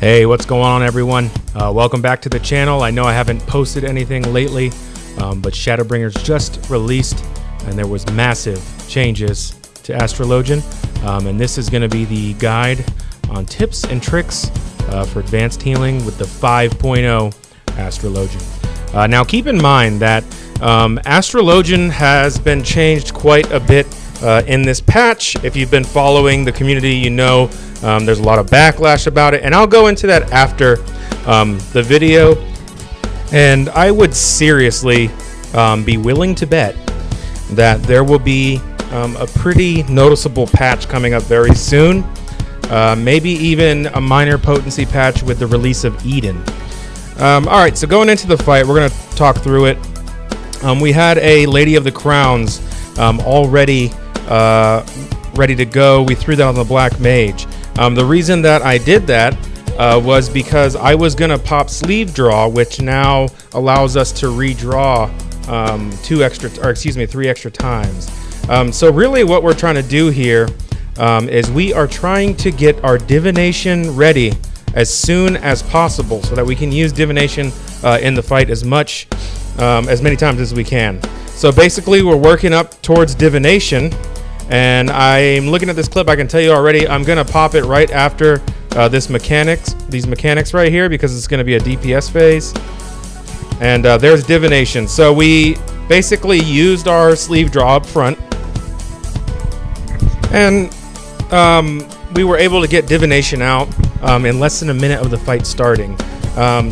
Hey, what's going on, everyone? Welcome back to the channel. I know I haven't posted anything lately, but Shadowbringers just released, and there was massive changes to Astrologian, and this is going to be the guide on tips and tricks for advanced healing with the 5.0 Astrologian. Now, keep in mind that Astrologian has been changed quite a bit in this patch. If you've been following the community, you know there's a lot of backlash about it, and I'll go into that after the video. And I would seriously be willing to bet that there will be a pretty noticeable patch coming up very soon, maybe even a minor potency patch with the release of Eden. All right, so going into the fight, we're going to talk through it. We had a Lady of the Crowns already ready to go. We threw that on the Black Mage. The reason that I did that was because I was going to pop Sleeve Draw, which now allows us to redraw 3 extra times. So really what we're trying to do here is we are trying to get our Divination ready as soon as possible so that we can use Divination in the fight as many times as we can. So basically we're working up towards Divination, and I'm looking at this clip. I can tell you already I'm gonna pop it right after these mechanics right here, because it's gonna be a DPS phase. And there's Divination. So we basically used our Sleeve Draw up front, and we were able to get Divination out in less than a minute of the fight starting.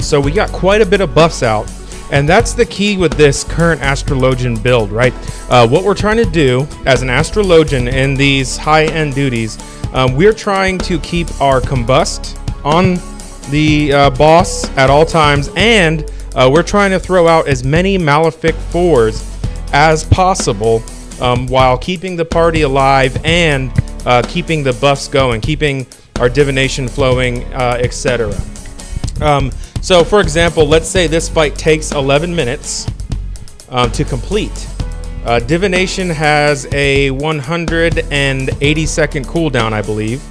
So we got quite a bit of buffs out, and that's the key with this current Astrologian build, right? What we're trying to do as an Astrologian in these high-end duties, we're trying to keep our Combust on the boss at all times, and we're trying to throw out as many Malefic 4s as possible while keeping the party alive and keeping the buffs going, keeping our Divination flowing, etc. So for example, let's say this fight takes 11 minutes to complete. Divination has a 180-second cooldown, I believe,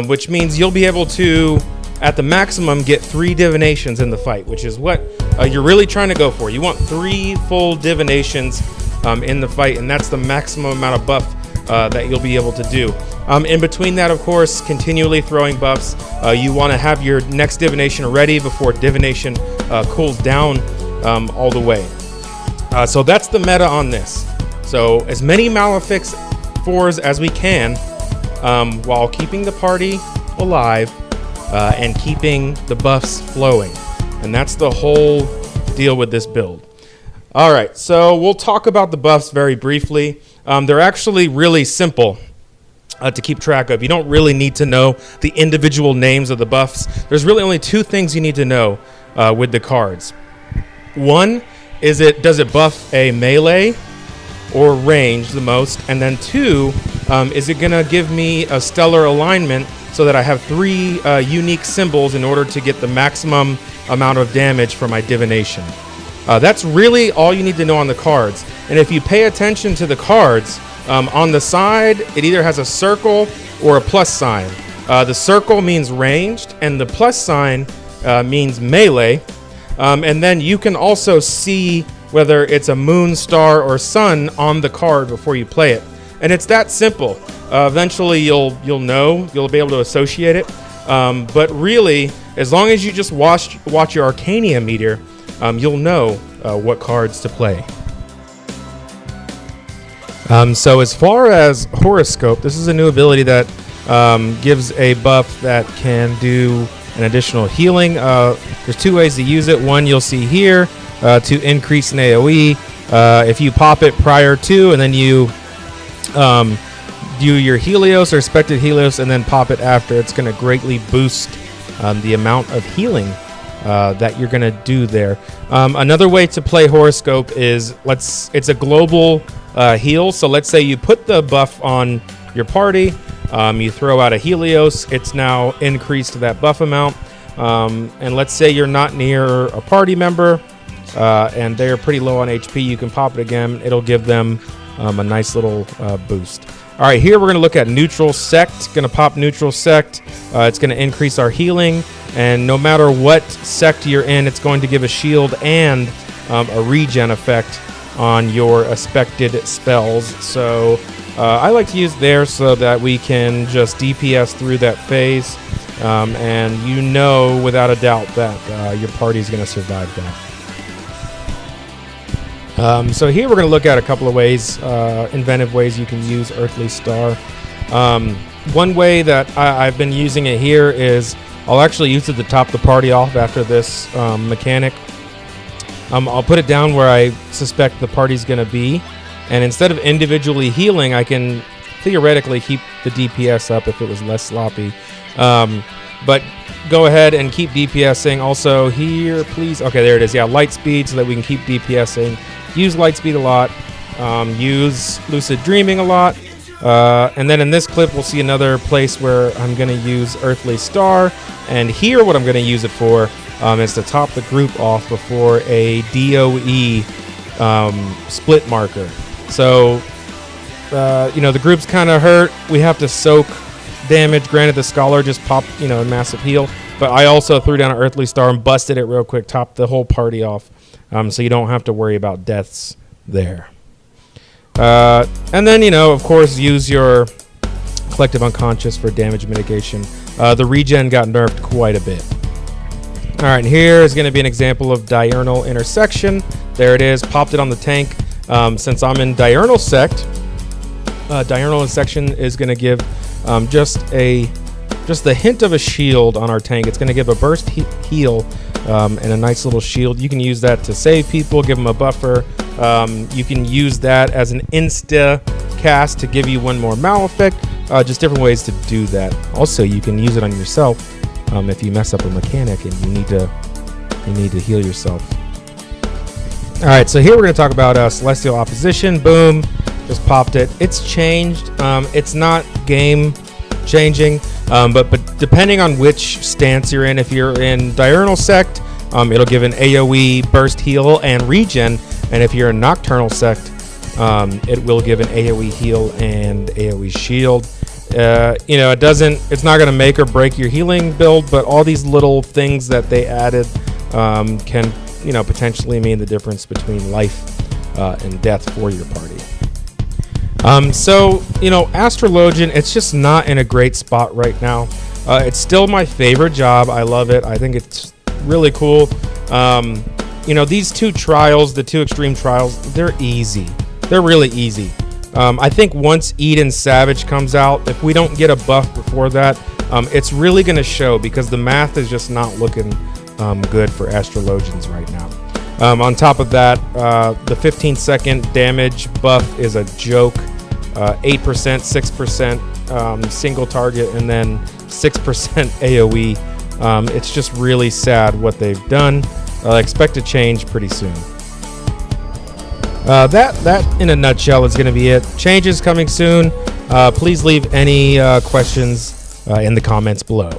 which means you'll be able to, at the maximum, get 3 Divinations in the fight, which is what you're really trying to go for. You want 3 full Divinations in the fight, and that's the maximum amount of buff that you'll be able to do. In between that, of course, continually throwing buffs. You want to have your next Divination ready before Divination cools down all the way. So that's the meta on this. So as many Malefic 4s as we can, while keeping the party alive and keeping the buffs flowing. And that's the whole deal with this build. All right, so we'll talk about the buffs very briefly. They're actually really simple to keep track of. You don't really need to know the individual names of the buffs. There's really only 2 things you need to know with the cards. One is, does it buff a melee or range the most? And then 2, is it gonna give me a stellar alignment so that I have 3 unique symbols in order to get the maximum amount of damage for my Divination? That's really all you need to know on the cards. And if you pay attention to the cards, on the side, it either has a circle or a plus sign. The circle means ranged, and the plus sign means melee. And then you can also see whether it's a moon, star, or sun on the card before you play it. And it's that simple. Eventually, you'll know. You'll be able to associate it. But really, as long as you just watch your Arcania meter, you'll know what cards to play. So as far as Horoscope, this is a new ability that gives a buff that can do an additional healing. There's 2 ways to use it. One you'll see here, to increase an AoE. If you pop it prior to, and then you do your Helios or expected Helios, and then pop it after, it's going to greatly boost the amount of healing that you're going to do there. Another way to play Horoscope is, it's a global heal. So let's say you put the buff on your party, you throw out a Helios, it's now increased that buff amount. And let's say you're not near a party member and they're pretty low on HP, you can pop it again. It'll give them a nice little boost. All right, here we're going to look at Neutral Sect. Going to pop Neutral Sect. It's going to increase our healing. and no matter what sect you're in, it's going to give a shield and a regen effect on your expected spells. So I like to use there so that we can just DPS through that phase, and you know without a doubt that your party is going to survive that. So here we're going to look at a couple of ways, inventive ways you can use Earthly Star. One way that I've been using it here is I'll actually use it to top the party off after this mechanic. I'll put it down where I suspect the party's going to be, and instead of individually healing, I can theoretically keep the DPS up if it was less sloppy. But go ahead and keep DPSing. Also here, please. Okay, there it is. Yeah, light speed so that we can keep DPSing. Use light speed a lot. Use lucid dreaming a lot. And then in this clip, we'll see another place where I'm going to use Earthly Star. And here, what I'm going to use it for is to top the group off before a DOE split marker. So, the group's kind of hurt. We have to soak damage. Granted, the Scholar just popped, a massive heal. But I also threw down an Earthly Star and busted it real quick, topped the whole party off. So you don't have to worry about deaths there. And then, of course, use your Collective Unconscious for damage mitigation. The regen got nerfed quite a bit. All right, here is going to be an example of Diurnal Intersection. There it is, popped it on the tank. Since I'm in Diurnal Sect, Diurnal Intersection is going to give just the hint of a shield on our tank. It's going to give a burst heal and a nice little shield. You can use that to save people, give them a buffer. You can use that as an insta cast to give you one more Malefic. Just different ways to do that. Also, you can use it on yourself if you mess up a mechanic and you need to heal yourself. All right, so here we're going to talk about Celestial Opposition. Boom, just popped it. It's changed. It's not game changing, but depending on which stance you're in, if you're in Diurnal Sect, it'll give an AoE burst heal and regen, and if you're in Nocturnal Sect, it will give an AoE heal and AoE shield. It's not going to make or break your healing build, but all these little things that they added can potentially mean the difference between life and death for your party. Astrologian, it's just not in a great spot right now. It's still my favorite job. I love it. I think it's really cool. These two trials, the two extreme trials, they're easy. They're really easy. I think once Eden Savage comes out, if we don't get a buff before that, it's really going to show because the math is just not looking good for Astrologians right now. On top of that, the 15-second damage buff is a joke. 8%, 6% single target, and then 6% AoE. It's just really sad what they've done. I expect to change pretty soon. That in a nutshell is going to be it. Changes coming soon. Please leave any questions in the comments below.